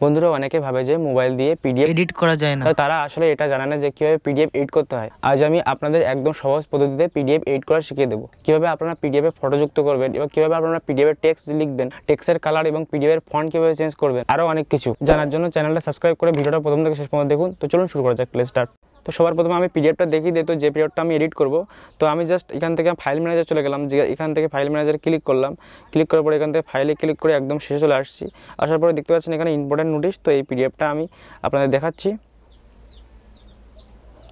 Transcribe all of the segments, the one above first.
বন্ধুরা অনেকে ভাবে যে মোবাইল দিয়ে পিডিএফ এডিট করা যায় না, তারা আসলে এটা জানে না যে কিভাবে পিডিএফ এডিট করতে হয়। আজ আমি আপনাদের একদম সহজ পদ্ধতিতে পিডিএফ এডিট করা শিখিয়ে দেবো। কিভাবে আপনারা পিডিএফ এ ফটো যুক্ত করবেন এবং কিভাবে আপনারা পিডিএফ এর টেক্সট লিখবেন, টেক্সটের কালার এবং পিডিএফ এর ফন্ট কিভাবে চেঞ্জ করবেন, আরো অনেক কিছু জানার জন্য চ্যানেলটা সাবস্ক্রাইব করে ভিডিওটা প্রথম থেকে শেষ পর্যন্ত দেখুন। তো চলুন শুরু করা যাক, লেটস স্টার্ট। তো সবার প্রথমে আমি পিডিএফটা দেখিয়ে দিই, তো যে পিডিএফটা আমি এডিট করব। তো আমি জাস্ট এখান থেকে ফাইল ম্যানেজার চলে গেলাম, যে এখান থেকে ফাইল ম্যানেজারে ক্লিক করলাম। ক্লিক করার পরে এখান থেকে ফাইলে ক্লিক করে একদম শেষে চলে আসছি। আসার পরে দেখতে পাচ্ছেন এখানে ইম্পর্টেন্ট নোটিশ। তো এই পিডিএফটা আমি আপনাদের দেখাচ্ছি।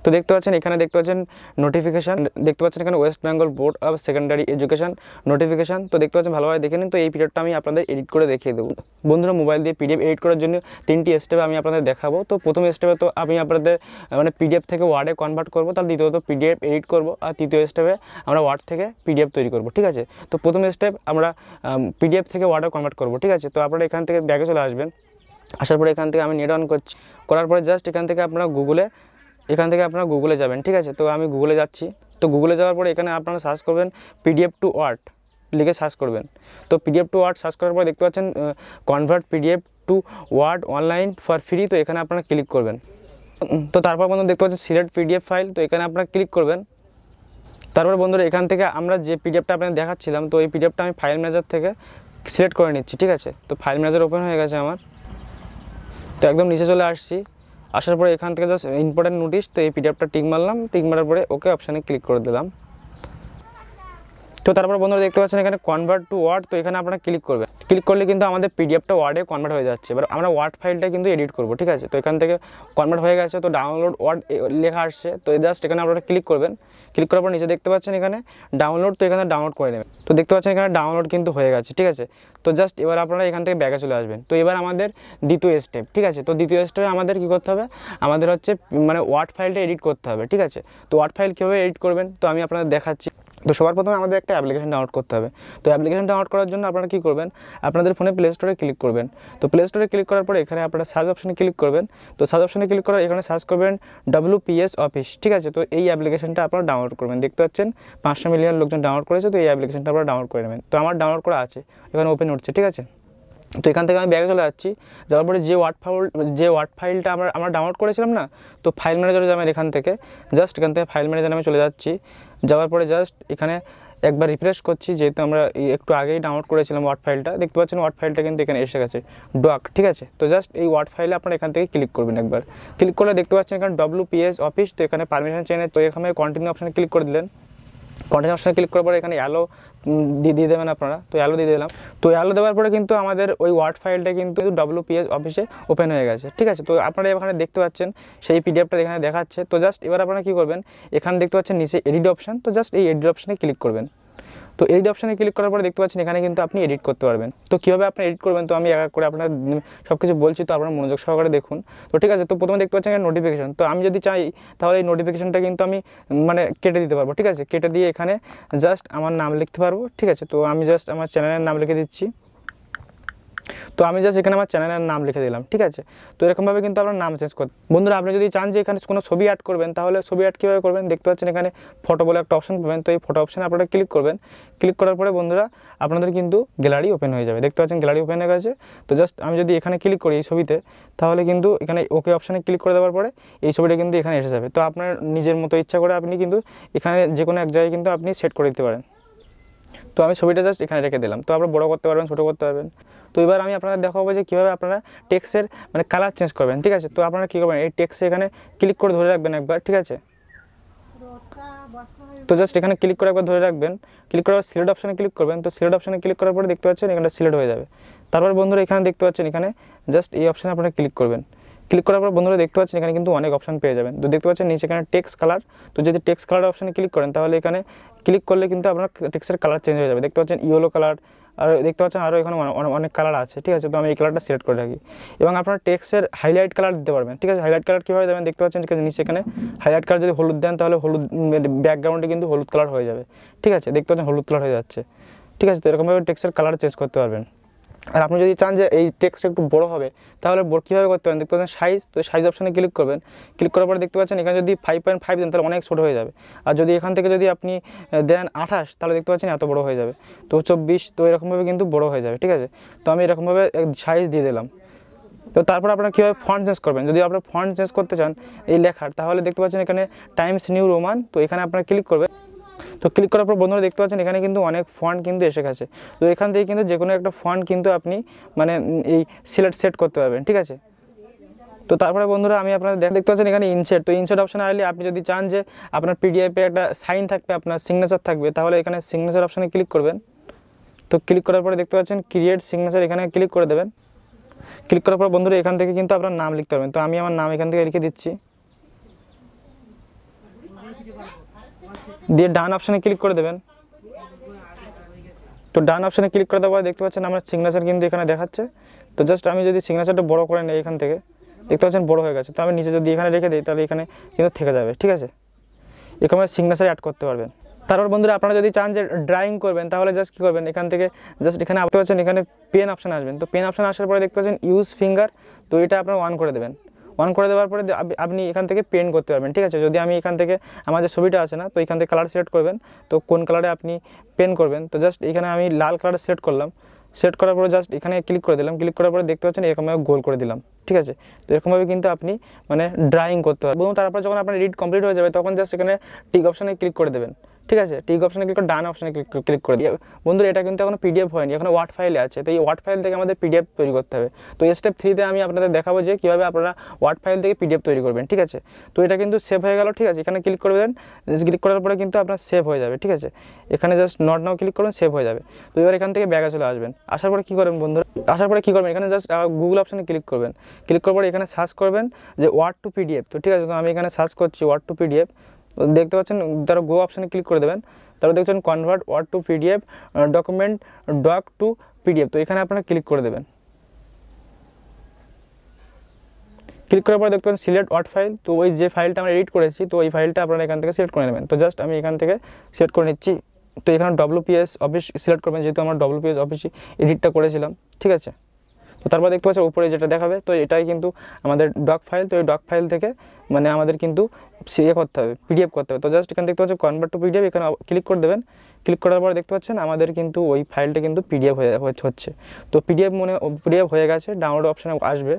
তো দেখতে পাচ্ছেন এখানে দেখতে পাচ্ছেন নোটিফিকেশান, দেখতে পাচ্ছেন এখানে West Bengal board of secondary education notification. তো দেখতে পাচ্ছেন ভালোভাবে দেখে নিন। তো এই পিডিএফটা আমি আপনাদের এডিট করে দেখিয়ে দেবো। বন্ধুরা মোবাইল দিয়ে পিডিএফ এডিট করার জন্য 3টি স্টেপে আমি আপনাদের দেখাবো। তো প্রথম স্টেপে তো আমি আপনাদের মানে পিডিএফ থেকে ওয়ার্ডে কনভার্ট করবো, তার দ্বিতীয়ত পিডিএফ এডিট করবো, আর তৃতীয় স্টেপে আমরা ওয়ার্ড থেকে পিডিএফ তৈরি করবো। ঠিক আছে, তো প্রথম স্টেপ আমরা পিডিএফ থেকে ওয়ার্ডে কনভার্ট করবো। ঠিক আছে, তো আপনারা এখান থেকে ব্যাগে চলে আসবেন। আসার পরে এখান থেকে আমি নেট অন করছি। করার পরে জাস্ট এখান থেকে আপনারা গুগলে যাবেন। ঠিক আছে, তো আমি গুগলে যাচ্ছি। তো গুগলে যাওয়ার পরে এখানে আপনারা সার্চ করবেন পিডিএফ টু ওয়ার্ড লিখে সার্চ করবেন। তো পিডিএফ টু ওয়ার্ড সার্চ করার পরে দেখতে পাচ্ছেন convert PDF to word online for free. তো এখানে আপনারা ক্লিক করবেন। তো তারপর বন্ধু দেখতে পাচ্ছেন সিলেক্ট পিডিএফ ফাইল। তো এখানে আপনারা ক্লিক করবেন। তারপর বন্ধুরা এখান থেকে আমরা যে পিডিএফটা আপনাদের দেখাচ্ছিলাম, তো এই পিডিএফটা আমি ফাইল ম্যানেজার থেকে সিলেক্ট করে নিচ্ছি। ঠিক আছে, তো ফাইল ম্যানেজার ওপেন হয়ে গেছে আমার। তো একদম নিচে চলে আসছি। আসার পরে এখান থেকে জাস্ট ইম্পর্টেন্ট নোটিশ, তো এই পিডিএফটা টিক মারলাম। টিক মারার পরে ওকে অপশানে ক্লিক করে দিলাম। তো তারপর বন্ধুরা দেখতে পাচ্ছেন এখানে কনভার্ট টু ওয়ার্ড। তো এখানে আপনারা ক্লিক করবেন। ক্লিক করলে কিন্তু আমাদের পিডিএফটা ওয়ার্ডে কনভার্ট হয়ে যাচ্ছে। এবার আমরা ওয়ার্ড ফাইলটা কিন্তু এডিট করব। ঠিক আছে, তো এখান থেকে কনভার্ট হয়ে গেছে। তো ডাউনলোড ওয়ার্ড লেখা আসছে। তো জাস্ট এখানে আপনারা ক্লিক করবেন। ক্লিক করার পর নিচে দেখতে পাচ্ছেন এখানে ডাউনলোড। তো এখানে ডাউনলোড করে নেবেন। তো দেখতে পাচ্ছেন এখানে ডাউনলোড কিন্তু হয়ে গেছে। ঠিক আছে, তো জাস্ট এবার আপনারা এখান থেকে ব্যাগে চলে আসবেন। তো এবার আমাদের দ্বিতীয় স্টেপ। ঠিক আছে, তো দ্বিতীয় স্টেপে আমাদের কী করতে হবে, আমাদের হচ্ছে মানে ওয়ার্ড ফাইলটা এডিট করতে হবে। ঠিক আছে, তো ওয়ার্ড ফাইল কীভাবে এডিট করবেন তো আমি আপনাদের দেখাচ্ছি। তো সবার প্রথমে আমাদের একটা অ্যাপ্লিকেশন ডাউনলোড করতে হবে। তো অ্যাপ্লিকেশন ডাউনলোড করার জন্য আপনারা কী করবেন, আপনাদের ফোনে প্লে স্টোরে ক্লিক করবেন। তো প্লে স্টোরে ক্লিক করার পরে এখানে আপনারা সার্চ অপশানে ক্লিক করবেন। তো সার্চ অপশানে ক্লিক করার এখানে সার্চ করবেন WPS অফিস। ঠিক আছে, তো এই অ্যাপ্লিকেশনটা আপনারা ডাউনলোড করবেন। দেখতে পাচ্ছেন 500 মিলিয়ন লোকজন ডাউনলোড করেছে। তো এই অ্যাপ্লিকেশনটা আপনারা ডাউনলোড করে নেবেন। তো আমার ডাউনলোড করা আছে, এখানে ওপেন হচ্ছে। ঠিক আছে, তো এখান থেকে আমি ব্যাগে চলে যাচ্ছি। যাওয়ার পরে যে ওয়ার্ড ফাইলটা আমরা ডাউনলোড করেছিলাম না, তো ফাইল ম্যানেজারে যাবেন। এখান থেকে জাস্ট এখান থেকে ফাইল ম্যানেজারে আমি চলে যাচ্ছি। যাওয়ার পরে জাস্ট এখানে একবার রিফ্রেশ করছি, যেহেতু আমরা একটু আগেই ডাউনলোড করেছিলাম ওয়ার্ড ফাইলটা। দেখতে পাচ্ছেন ওয়ার্ড ফাইলটা কিন্তু এখানে এসে গেছে ডক। ঠিক আছে, তো জাস্ট এই ওয়ার্ড ফাইলে আপনারা এখান থেকে ক্লিক করবেন। একবার ক্লিক করলে দেখতে পাচ্ছেন এখানে WPS অফিস। তো এখানে পারমিশন চেনে। তো এখানে কন্টিনিউ অপশানে ক্লিক করে দিলেন। কন্টিনিউ অপশানে ক্লিক করার পরে এখানে অ্যালো দিয়ে দেবেন আপনারা। তো অ্যালো দিয়ে দিলাম। তো অ্যালো দেওয়ার পরে কিন্তু আমাদের ওই ওয়ার্ড ফাইলটা কিন্তু WPS অফিসে ওপেন হয়ে গেছে। ঠিক আছে, তো আপনারা এখানে দেখতে পাচ্ছেন সেই পিডিএফটা এখানে দেখাচ্ছে। তো জাস্ট এবার আপনারা কী করবেন, এখানে দেখতে পাচ্ছেন নিচে এডিট অপশান। তো জাস্ট এই এডিট অপশানে ক্লিক করবেন। তো এডিট অপশানে ক্লিক করার পরে দেখতে পাচ্ছেন এখানে কিন্তু আপনি এডিট করতে পারবেন। তো কীভাবে আপনি এডিট করবেন তো আমি এক এক করে আপনার সব কিছু বলছি, তো আপনারা মনোযোগ সহকারে দেখুন। তো ঠিক আছে, তো প্রথমে দেখতে পাচ্ছেন এখানে নোটিফিকেশন। তো আমি যদি চাই তাহলে এই নোটিফিকেশনটা কিন্তু আমি মানে কেটে দিতে পারবো। ঠিক আছে, কেটে দিয়ে এখানে জাস্ট আমার নাম লিখতে পারবো। ঠিক আছে, তো আমি জাস্ট আমার চ্যানেলের নাম লিখে দিচ্ছি। তো আমি জাস্ট এখানে আমার চ্যানেলের নাম লিখে দিলাম। ঠিক আছে, তো এরকমভাবে কিন্তু আপনার নাম চেঞ্জ করতে। বন্ধুরা আপনি যদি চান যে এখানে কোনো ছবি অ্যাড করবেন, তাহলে ছবি অ্যাড কীভাবে করবেন, দেখতে পাচ্ছেন এখানে ফটো বলে একটা অপশন পাবেন। তো এই ফটো অপশানে আপনারা ক্লিক করবেন। ক্লিক করার পরে বন্ধুরা আপনাদের কিন্তু গ্যালারি ওপেন হয়ে যাবে। দেখতে পাচ্ছেন গ্যালারি ওপেন হয়ে গেছে। তো জাস্ট আমি যদি এখানে ক্লিক করি এই ছবিতে, তাহলে কিন্তু এখানে ওকে অপশানে ক্লিক করে দেওয়ার পরে এই ছবিটা কিন্তু এখানে এসে যাবে। তো আপনার নিজের মতো ইচ্ছা করে আপনি কিন্তু এখানে যে কোনো এক জায়গায় কিন্তু আপনি সেট করে দিতে পারেন। তো আমি ছবিটা জাস্ট এখানে রেখে দিলাম। তো আপনারা বড় করতে পারবেন, ছোটো করতে পারবেন। তো এবার আমি আপনাদের দেখাবো যে কীভাবে আপনারা টেক্সটের মানে কালার চেঞ্জ করবেন। ঠিক আছে, তো আপনারা কী করবেন, এই টেক্সটে এখানে ক্লিক করে ধরে রাখবেন একবার। ঠিক আছে, তো জাস্ট এখানে ক্লিক করে একবার ধরে রাখবেন। ক্লিক করার পর সিলেক্ট অপশানে ক্লিক করবেন। তো সিলেক্ট অপশানে ক্লিক করার পরে দেখতে পাচ্ছেন এখানে সিলেক্ট হয়ে যাবে। তারপর বন্ধুরা এখানে দেখতে পাচ্ছেন এখানে জাস্ট এই অপশানে আপনারা ক্লিক করবেন। ক্লিক করার পর বন্ধুরা দেখতে পাচ্ছেন এখানে কিন্তু অনেক অপশান পেয়ে যাবেন। তো দেখতে পাচ্ছেন নিচে এখানে টেক্সট কালার। তো যদি টেক্সট কালার অপশানে ক্লিক করেন তাহলে এখানে ক্লিক করলে কিন্তু আপনার টেক্সটের কালার চেঞ্জ হয়ে যাবে। দেখতে পাচ্ছেন ইয়েলো কালার, আর দেখতে পাচ্ছেন আরও এখানে অনেক কালার আছে। ঠিক আছে, তো আমি এই কালারটা সিলেক্ট করে রাখি। এবং আপনার টেক্সটের হাইলাইট কালার দিতে পারবেন। ঠিক আছে, হাইলাইট কালার কীভাবে দেবেন দেখতে পাচ্ছেন নিচে এখানে হাইলাইট কালার যদি হলুদ দেন তাহলে হলুদ ব্যাকগ্রাউন্ডে কিন্তু হলুদ কালার হয়ে যাবে। ঠিক আছে, দেখতে পাচ্ছেন হলুদ কালার হয়ে যাচ্ছে। ঠিক আছে, তো এরকমভাবে টেক্সটের কালার চেঞ্জ করতে পারবেন। আর আপনি যদি চান যে এই টেক্সটটা একটু বড় হবে, তাহলে কীভাবে করতে পারেন দেখতে পাচ্ছেন সাইজ। তো সাইজ অপশানে ক্লিক করবেন। ক্লিক করার পরে দেখতে পাচ্ছেন এখানে যদি 5.5 দেন তাহলে অনেক ছোটো হয়ে যাবে। আর যদি এখান থেকে যদি আপনি দেন 28 তাহলে দেখতে পাচ্ছেন এত বড় হয়ে যাবে। তো 24, তো এরকমভাবে কিন্তু বড় হয়ে যাবে। ঠিক আছে, তো আমি এরকমভাবে সাইজ দিয়ে দিলাম। তো তারপর আপনারা কীভাবে ফন্ট চেঞ্জ করবেন, যদি আপনারা ফন্ট চেঞ্জ করতে চান এই লেখার, তাহলে দেখতে পাচ্ছেন এখানে টাইমস নিউ রোমান, তো এখানে আপনারা ক্লিক করবেন। তো ক্লিক করার পর বন্ধুরা দেখতে পাচ্ছেন এখানে কিন্তু অনেক ফন্ট কিন্তু এসে গেছে। তো এখান থেকে কিন্তু যে কোনো একটা ফন্ট কিন্তু আপনি মানে এই সেট করতে পারবেন, ঠিক আছে। তো তারপরে বন্ধুরা আমি আপনাদের দেখতে পাচ্ছেন এখানে ইনসার্ট, তো ইনসার্ট অপশানে আসলে আপনি যদি চান যে আপনার পিডিএফে একটা সাইন থাকবে, আপনার সিগনেচার থাকবে, তাহলে এখানে সিগনেচার অপশানে ক্লিক করবেন। তো ক্লিক করার পরে দেখতে পাচ্ছেন ক্রিয়েট সিগনেচার, এখানে ক্লিক করে দেবেন। ক্লিক করার পর বন্ধুরা এখান থেকে কিন্তু আপনার নাম লিখতে পারবেন। তো আমি আমার নাম এখান থেকে লিখে দিচ্ছি, দিয়ে ডান অপশানে ক্লিক করে দেবেন। তো ডান অপশানে ক্লিক করে দেওয়ার পর দেখতে পাচ্ছেন আমার সিগনেচার কিন্তু এখানে দেখাচ্ছে। তো জাস্ট আমি যদি সিগনেচারটা বড় করে নিই, এখান থেকে দেখতে পাচ্ছেন বড় হয়ে গেছে। তো আমি নিচে যদি এখানে রেখে দিই তাহলে এখানে কিন্তু থেকে যাবে, ঠিক আছে। এরকম সিগনেচার অ্যাড করতে পারবেন। তারপর বন্ধুরা আপনারা যদি চান যে ড্রয়িং করবেন, তাহলে জাস্ট কী করবেন, এখান থেকে জাস্ট এখানে দেখতে পাচ্ছেন এখানে পেন অপশান আসবেন। তো পেন অপশান আসার পরে দেখতে পাচ্ছেন ইউজ ফিঙ্গার, তো এটা আপনারা অন করে দেবেন। অন করে দেওয়ার পরে আপনি এখান থেকে পেন করতে পারবেন, ঠিক আছে। যদি আমি এখান থেকে আমার যে ছবিটা আছে না, তো এখান থেকে কালার সিলেক্ট করবেন, তো কোন কালারে আপনি পেন করবেন। তো জাস্ট এখানে আমি লাল কালার সিলেক্ট করলাম। সেট করার পরে জাস্ট এখানে ক্লিক করে দিলাম। ক্লিক করার পরে দেখতে পাচ্ছেন এরকমভাবে গোল করে দিলাম, ঠিক আছে। তো এরকমভাবে কিন্তু আপনি মানে ড্রয়িং করতে পারবেন। এবং তারপর যখন আপনার এডিট কমপ্লিট হয়ে যাবে, তখন জাস্ট এখানে টিক অপশানে ক্লিক করে দেবেন, ঠিক আছে। টিক অপশানে ক্লিক করে ডান অপশানে ক্লিক করে দিয়ে বন্ধুরা এটা কিন্তু এখনো পিডিএফ হয়নি, এখন ওয়ার্ড ফাইলে আছে। তো এই ওয়ার্ড ফাইল থেকে আমাদের পিডিএফ তৈরি করতে হবে। তো স্টেপ 3-তে আমি আপনাদের দেখাবো যে কীভাবে আপনারা ওয়ার্ড ফাইল থেকে পিডিএফ তৈরি করবেন, ঠিক আছে। তো এটা কিন্তু সেভ হয়ে গেল, ঠিক আছে। এখানে ক্লিক করে দেন, ক্লিক করার পরে কিন্তু আপনার সেভ হয়ে যাবে, ঠিক আছে। এখানে জাস্ট নট নাও ক্লিক করুন, সেভ হয়ে যাবে। তো এবার এখান থেকে ব্যাগে চলে আসবেন। আসার পরে কী করবেন বন্ধুরা, আসার পরে কী করবেন, এখানে জাস্ট গুগল অপশানে ক্লিক করবেন। ক্লিক করার পরে এখানে সার্চ করবেন যে ওয়ার্ড টু পিডিএফ, তো ঠিক আছে। তো আমি এখানে সার্চ করছি ওয়ার্ড টু পিডিএফ, দেখতে পাচ্ছেন তারা গো অপশানে ক্লিক করে দেবেন। তারপর দেখছেন convert word to PDF document doc to PDF, তো এখানে আপনারা ক্লিক করে দেবেন। ক্লিক করার পরে দেখতে পাচ্ছেন সিলেক্ট ওয়ার্ড ফাইল, তো ওই যে ফাইলটা আমরা এডিট করেছি, তো ওই ফাইলটা আপনারা এখান থেকে সিলেক্ট করে নেবেন। তো জাস্ট আমি এখান থেকে সিলেক্ট করে নিচ্ছি। তো এখানে WPS অফিস সিলেক্ট করবেন, যেহেতু আমরা WPS অফিসে এডিটটা করেছিলাম, ঠিক আছে। তো তারপর দেখতে পাচ্ছেন উপরে যেটা দেখাবে, তো এটাই কিন্তু আমাদের ডক ফাইল। তো এই ডক ফাইল থেকে মানে আমাদের কিন্তু করতে হবে, পিডিএফ করতে হবে। তো জাস্ট এখানে দেখতে পাচ্ছেন কনভার্ট টু পিডিএফ, এখানে ক্লিক করে দেবেন। ক্লিক করার পর দেখতে পাচ্ছেন আমাদের কিন্তু ওই ফাইলটা কিন্তু পিডিএফ হচ্ছে। তো পিডিএফ হয়ে গেছে, ডাউনলোড অপশানে আসবে।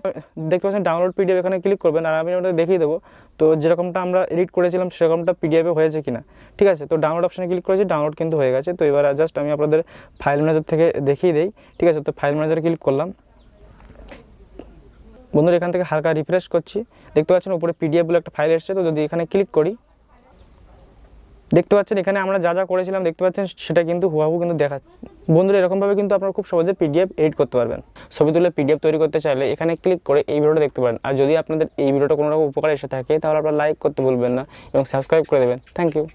দেখতে পাচ্ছেন ডাউনলোড পিডিএফ, এখানে ক্লিক করবেন। আর আমি ওটা দেখিয়ে দেবো তো যেরকমটা আমরা এডিট করেছিলাম সেরকমটা পিডিএফে হয়েছে কিনা, ঠিক আছে। তো ডাউনলোড অপশানে ক্লিক করেছি, ডাউনলোড কিন্তু হয়ে গেছে। তো এবার জাস্ট আমি আপনাদের ফাইল ম্যানেজার থেকে দেখিয়ে দিই, ঠিক আছে। তো ফাইল ম্যানেজারে ক্লিক করলাম বন্ধুরা, এখান থেকে হালকা রিফ্রেশ করছি, দেখতে পাচ্ছেন উপরে পিডিএফ বলে একটা ফাইল এসেছে। তো যদি এখানে ক্লিক করি, দেখতে পাচ্ছেন এখানে আমরা যা যা করেছিলাম দেখতে পাচ্ছেন সেটা কিন্তু হুবহু কিন্তু দেখাচ্ছে। বন্ধুরা এরকমভাবে কিন্তু আপনারা খুব সহজে পিডিএফ এডিট করতে পারবেন। ছবি তুলে পিডিএফ তৈরি করতে চাইলে এখানে ক্লিক করে এই ভিডিওটা দেখতে পারেন। আর যদি আপনাদের এই ভিডিওটা কোনো রকম উপকার এসে থাকে, তাহলে আপনারা লাইক করতে ভুলবেন না এবং সাবস্ক্রাইব করে দেবেন। Thank you.